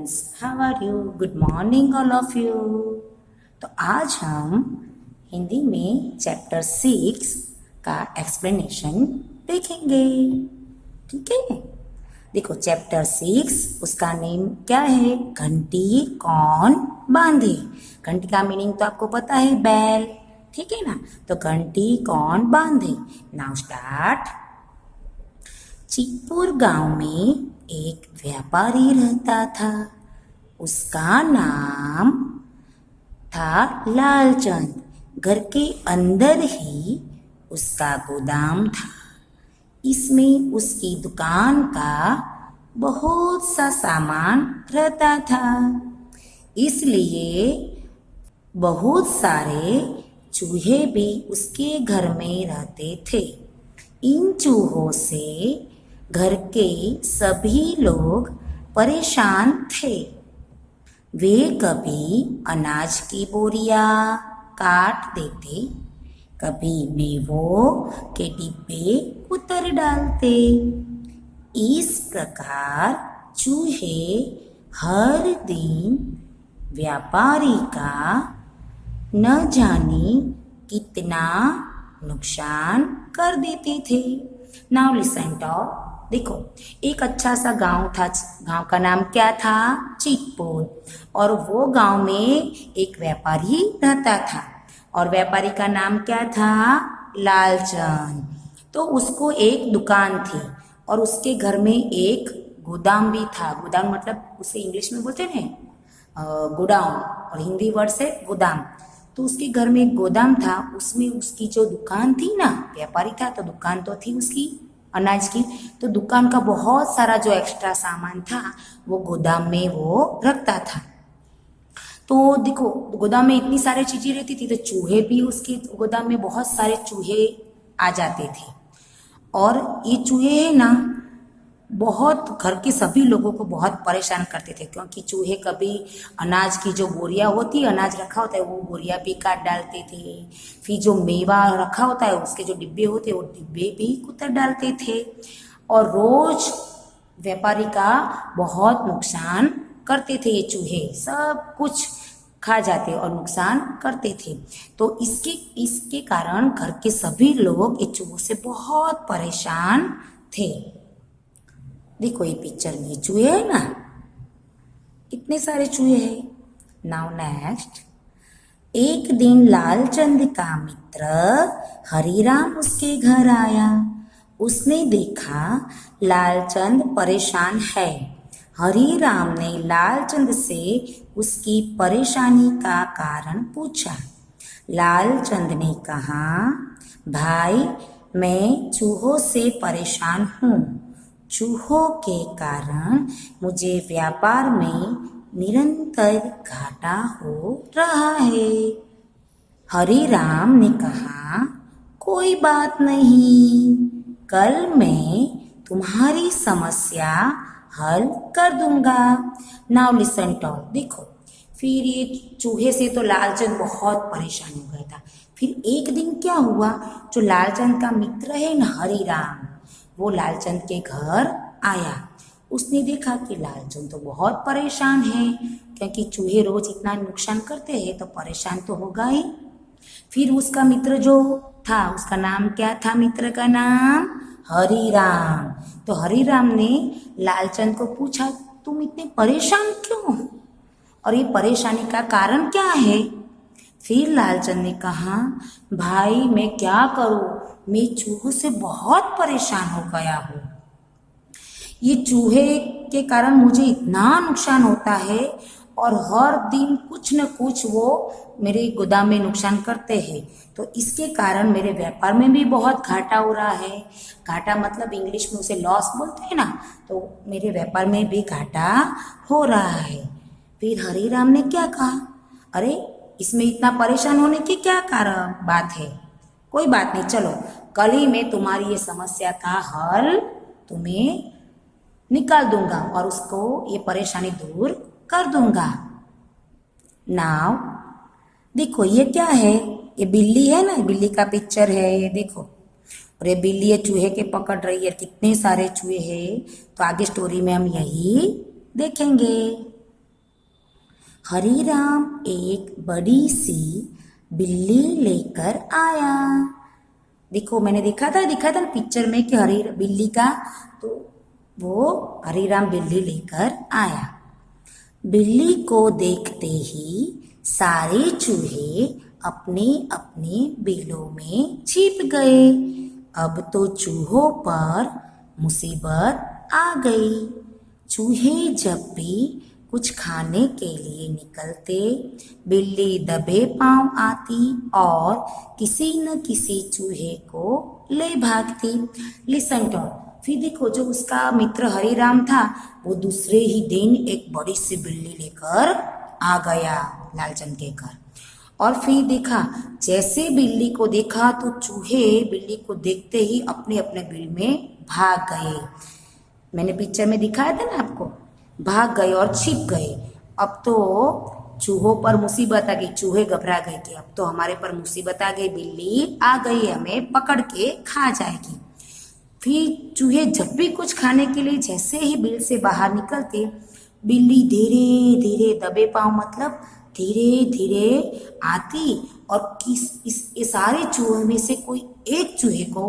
Students, how are you? Good morning all of you. तो आज हम हिंदी में चैप्टर 6 का एक्सप्लेनेशन देखेंगे। ठीक है, देखो चैप्टर 6 उसका नेम क्या है? घंटी कौन बांधे। घंटी का मीनिंग तो आपको पता है, बैल। ठीक है ना, तो घंटी कौन बांधे। Now start. चिकपुर गांव में एक व्यापारी रहता था। उसका नाम था लालचंद। घर के अंदर ही उसका गोदाम था। इसमें उसकी दुकान का बहुत सा सामान रहता था, इसलिए बहुत सारे चूहे भी उसके घर में रहते थे। इन चूहों से घर के सभी लोग परेशान थे। वे कभी अनाज की बोरियां काट देते, कभी मेवों के डिब्बे उतर डालते। इस प्रकार चूहे हर दिन व्यापारी का न जाने कितना नुकसान कर देते थे। नाउ लिसन टू, देखो एक अच्छा सा गांव था। गांव का नाम क्या था? चिकपुर। और वो गांव में एक व्यापारी रहता था, और व्यापारी का नाम क्या था? लालचंद। तो उसको एक दुकान थी, और उसके घर में एक गोदाम भी था। गोदाम मतलब उसे इंग्लिश में बोलते हैं गोडाउन, और हिंदी वर्ड से गोदाम। तो उसके घर में एक गोदाम था, उसमें उसकी जो दुकान थी ना, व्यापारी था तो दुकान तो थी उसकी अनाज की, तो दुकान का बहुत सारा जो एक्स्ट्रा सामान था वो गोदाम में वो रखता था। तो देखो गोदाम में इतनी सारी चीजें रहती थी, तो चूहे भी उसके गोदाम में बहुत सारे चूहे आ जाते थे। और ये चूहे है ना, बहुत घर के सभी लोगों को बहुत परेशान करते थे, क्योंकि चूहे कभी अनाज की जो बोरियां होती है, अनाज रखा होता है वो बोरियां भी काट डालते थे। फिर जो मेवा रखा होता है उसके जो डिब्बे होते हैं वो डिब्बे भी कुतर डालते थे। और रोज व्यापारी का बहुत नुकसान करते थे। ये चूहे सब कुछ खा जाते और नुकसान करते थे। तो इसके इसके कारण घर के सभी लोग ये चूहों से बहुत परेशान थे। देखो ये पिक्चर में चूहे है ना, इतने सारे चूहे हैं। Now next. एक दिन लालचंद का मित्र हरिराम उसके घर आया। उसने देखा लालचंद परेशान है। हरिराम ने लालचंद से उसकी परेशानी का कारण पूछा। लालचंद ने कहा, भाई मैं चूहों से परेशान हूँ। चूहों के कारण मुझे व्यापार में निरंतर घाटा हो रहा है। हरिराम ने कहा, कोई बात नहीं, कल मैं तुम्हारी समस्या हल कर दूंगा। नाउ लिसन टू, देखो फिर ये चूहे से तो लालचंद बहुत परेशान हो गया था। फिर एक दिन क्या हुआ, जो लालचंद का मित्र है ना हरिराम, वो लालचंद के घर आया। उसने देखा कि लालचंद तो बहुत परेशान है, क्योंकि चूहे रोज इतना नुकसान करते हैं तो परेशान तो होगा ही। फिर उसका मित्र जो था, उसका नाम क्या था? मित्र का नाम हरिराम। तो हरिराम ने लालचंद को पूछा, तुम इतने परेशान क्यों, और ये परेशानी का कारण क्या है? फिर लालचंद ने कहा, भाई मैं क्या करूं, मैं चूहों से बहुत परेशान हो गया हूँ। ये चूहे के कारण मुझे इतना नुकसान होता है, और हर दिन कुछ न कुछ वो मेरे गोदाम में नुकसान करते हैं। तो इसके कारण मेरे व्यापार में भी बहुत घाटा हो रहा है। घाटा मतलब इंग्लिश में उसे लॉस बोलते हैं ना, तो मेरे व्यापार में भी घाटा हो रहा है। फिर हरिराम ने क्या कहा, अरे इसमें इतना परेशान होने की क्या कारण बात है? कोई बात नहीं, चलो कल ही मैं तुम्हारी ये समस्या का हल तुम्हें निकाल दूंगा और उसको ये परेशानी दूर कर दूंगा। नाउ देखो ये क्या है, ये बिल्ली है ना, बिल्ली का पिक्चर है ये, देखो। और ये बिल्ली ये चूहे के पकड़ रही है, कितने सारे चूहे हैं। तो आगे स्टोरी में हम यही देखेंगे। हरीराम एक बड़ी सी बिल्ली लेकर आया। देखो मैंने दिखा था ना पिक्चर में कि हरी बिल्ली का, तो वो हरीराम बिल्ली लेकर आया। बिल्ली को देखते ही सारे चूहे अपने अपने बिलों में छिप गए। अब तो चूहों पर मुसीबत आ गई। चूहे जब भी कुछ खाने के लिए निकलते, बिल्ली दबे पांव आती और किसी न किसी चूहे को ले भागती। लिसन टू, फिर देखो जो उसका मित्र हरिराम था वो दूसरे ही दिन एक बड़ी सी बिल्ली लेकर आ गया लालचंद के घर। और फिर देखा, जैसे बिल्ली को देखा तो चूहे बिल्ली को देखते ही अपने अपने बिल में भाग गए। मैंने पिक्चर में दिखाया था ना आपको, भाग गए और छिप गए। अब तो चूहों पर मुसीबत आ गई, चूहे घबरा गए कि अब तो हमारे पर मुसीबत आ गई, बिल्ली आ गई हमें पकड़ के खा जाएगी। फिर चूहे जब भी कुछ खाने के लिए जैसे ही बिल से बाहर निकलते, बिल्ली धीरे धीरे दबे पांव मतलब धीरे धीरे आती और ये सारे चूहों में से कोई एक चूहे को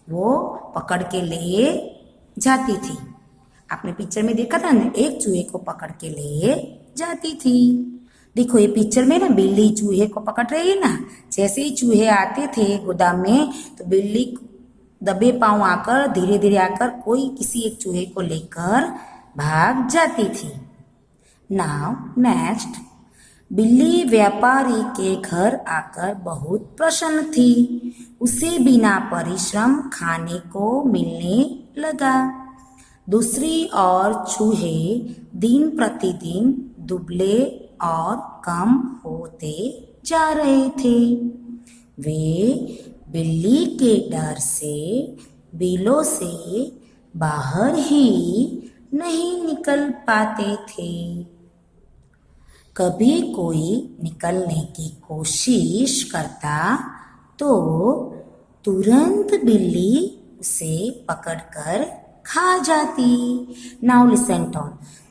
वो पकड़ के ले जाती थी। आपने पिक्चर में देखा था ना, एक चूहे को पकड़ के ले जाती थी। देखो ये पिक्चर में ना बिल्ली चूहे को पकड़ रही है ना, जैसे ही चूहे आते थे गोदाम में तो बिल्ली दबे पांव आकर धीरे धीरे आकर कोई किसी एक चूहे को लेकर भाग जाती थी। नाउ नेक्स्ट, बिल्ली व्यापारी के घर आकर बहुत प्रसन्न थी। उसे बिना परिश्रम खाने को मिलने लगा। दूसरी ओर चूहे दिन प्रतिदिन दुबले और कम होते जा रहे थे। वे बिल्ली के डर से बिलों से बाहर ही नहीं निकल पाते थे। कभी कोई निकलने की कोशिश करता तो तुरंत बिल्ली उसे पकड़कर खा जाती। नाउ लिसन टू,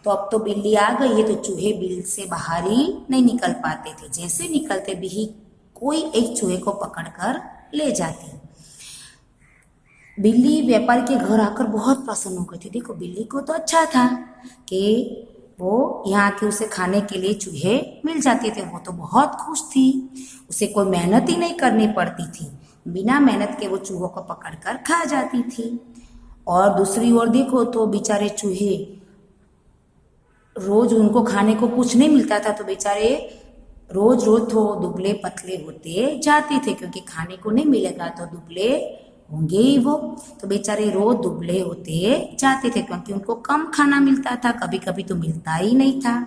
तो अब तो बिल्ली आ गई है तो चूहे बिल से बाहर ही नहीं निकल पाते थे। जैसे निकलते भी कोई एक चूहे को पकड़कर ले जाती। बिल्ली व्यापारी के घर आकर बहुत प्रसन्न हो गई थी। देखो बिल्ली को तो अच्छा था कि वो यहाँ के उसे खाने के लिए चूहे मिल जाते थे, वो तो बहुत खुश थी। उसे कोई मेहनत ही नहीं करनी पड़ती थी, बिना मेहनत के वो चूहों को पकड़कर खा जाती थी। और दूसरी ओर देखो तो बेचारे चूहे, रोज उनको खाने को कुछ नहीं मिलता था तो बेचारे रोज रोज तो दुबले पतले होते जाते थे, क्योंकि खाने को नहीं मिलेगा तो दुबले होंगे ही वो। तो बेचारे रोज दुबले होते जाते थे क्योंकि उनको कम खाना मिलता था, कभी कभी तो मिलता ही नहीं था,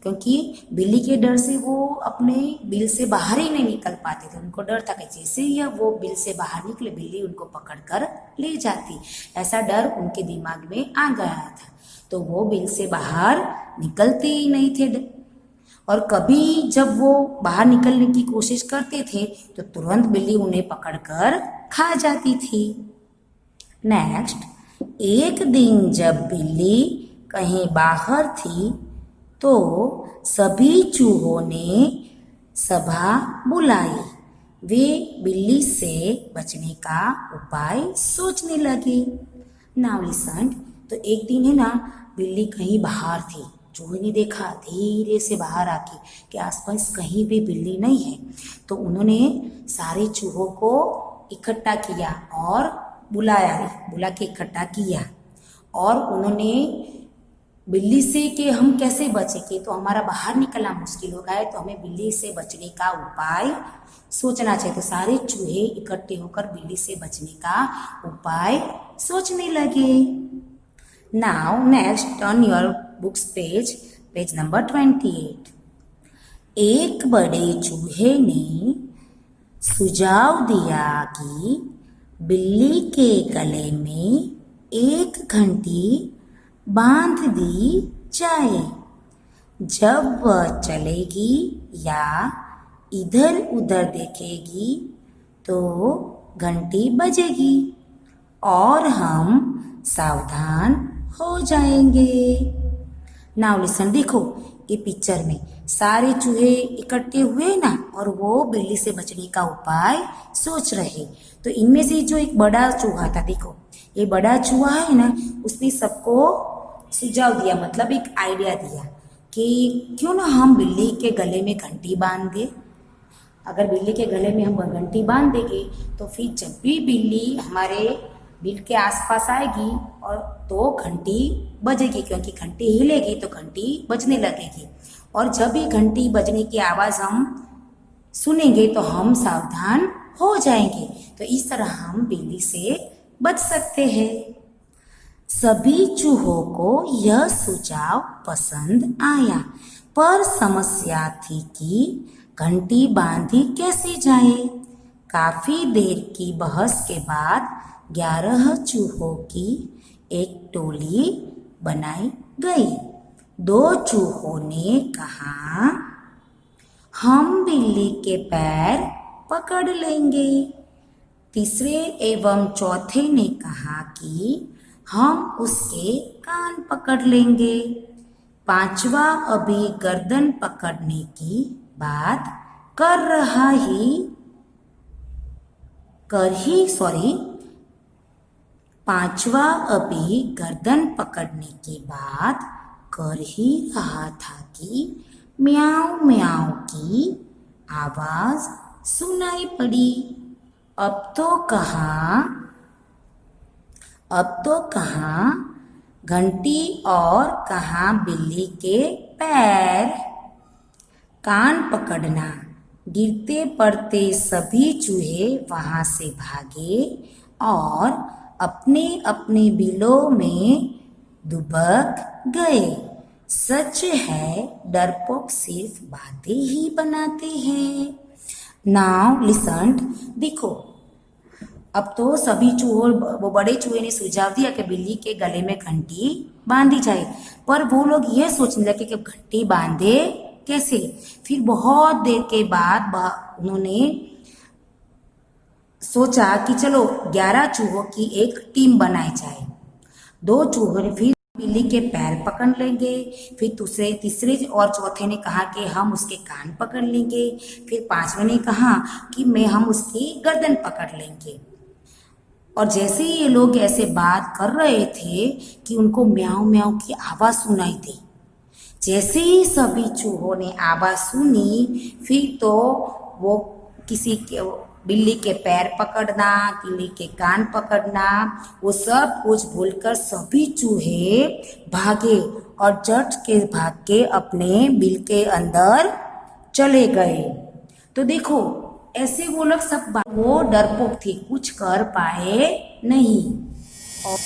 क्योंकि बिल्ली के डर से वो अपने बिल से बाहर ही नहीं निकल पाते थे। उनको डर था कि जैसे ही वो बिल से बाहर निकले बिल्ली उनको पकड़कर ले जाती। ऐसा डर उनके दिमाग में आ गया था, तो वो बिल से बाहर निकलते ही नहीं थे। और कभी जब वो बाहर निकलने की कोशिश करते थे तो तुरंत बिल्ली उन्हें पकड़कर खा जाती थी। नेक्स्ट, एक दिन जब बिल्ली कहीं बाहर थी तो सभी चूहों ने सभा बुलाई। वे बिल्ली से बचने का उपाय सोचने लगे। नाउ लिसन, तो एक दिन है ना बिल्ली कहीं बाहर थी, चूहे ने देखा धीरे से बाहर आके कि आसपास कहीं भी बिल्ली नहीं है, तो उन्होंने सारे चूहों को इकट्ठा किया और बुला के इकट्ठा किया। और उन्होंने बिल्ली से कि हम कैसे बचेंगे, तो हमारा बाहर निकलना मुश्किल होगा है तो हमें बिल्ली से बचने का उपाय सोचना चाहिए। तो सारे चूहे इकट्ठे होकर बिल्ली से बचने का उपाय सोचने लगे। Now next, turn your books page number 28। एक बड़े चूहे ने सुझाव दिया कि बिल्ली के गले में एक घंटी बांध दी जाए। जब वह चलेगी या इधर उधर देखेगी तो घंटी बजेगी और हम सावधान हो जाएंगे। नाउ लिसन, देखो ये पिक्चर में सारे चूहे इकट्ठे हुए ना और वो बिल्ली से बचने का उपाय सोच रहे। तो इनमें से जो एक बड़ा चूहा था, देखो ये बड़ा चूहा है ना, उसने सबको सुझाव दिया, मतलब एक आइडिया दिया कि क्यों ना हम बिल्ली के गले में घंटी बांध दें। अगर बिल्ली के गले में हम घंटी बांध देंगे तो फिर जब भी बिल्ली हमारे बिल के आसपास आएगी और तो घंटी बजेगी, क्योंकि घंटी हिलेगी तो घंटी बजने लगेगी, और जब भी घंटी बजने की आवाज़ हम सुनेंगे तो हम सावधान हो जाएंगे। तो इस तरह हम बिल्ली से बच सकते हैं। सभी चूहों को यह सुझाव पसंद आया, पर समस्या थी कि घंटी बांधी कैसे जाए। काफी देर की बहस के बाद 11 चूहों की एक टोली बनाई गई। 2 चूहों ने कहा, हम बिल्ली के पैर पकड़ लेंगे। तीसरे एवं चौथे ने कहा कि हम उसके कान पकड़ लेंगे। 5वां अभी गर्दन पकड़ने की बात पांचवा अभी गर्दन पकड़ने की बात कर ही रहा था कि म्याऊं म्याऊं की आवाज सुनाई पड़ी। अब तो कहाँ घंटी और कहाँ बिल्ली के पैर। कान पकड़ना। गिरते पड़ते सभी चूहे वहां से भागे और अपने अपने बिलों में दुबक गए। सच है, डरपोक सिर्फ बातें ही बनाते हैं। नाउ लिसन, देखो अब तो सभी चूहों, वो बड़े चूहे ने सुझाव दिया कि बिल्ली के गले में घंटी बांधी जाए, पर वो लोग ये सोचने लगे कि घंटी बांधे कैसे। फिर बहुत देर के बाद उन्होंने सोचा कि चलो 11 चूहों की एक टीम बनाई जाए। 2 चूहों ने फिर बिल्ली के पैर पकड़ लेंगे, फिर तीसरे और चौथे ने कहा कि हम उसके कान पकड़ लेंगे, फिर 5वें ने कहा कि हम उसकी गर्दन पकड़ लेंगे। और जैसे ही ये लोग ऐसे बात कर रहे थे कि उनको म्याऊं म्याऊं की आवाज़ सुनाई दी। जैसे ही सभी चूहों ने आवाज़ सुनी, फिर तो वो किसी के बिल्ली के पैर पकड़ना, बिल्ली के कान पकड़ना, वो सब कुछ भूलकर सभी चूहे भागे और झट के भाग के अपने बिल के अंदर चले गए। तो देखो ऐसे वो लोग सब वो डरपोक थे, कुछ कर पाए नहीं। और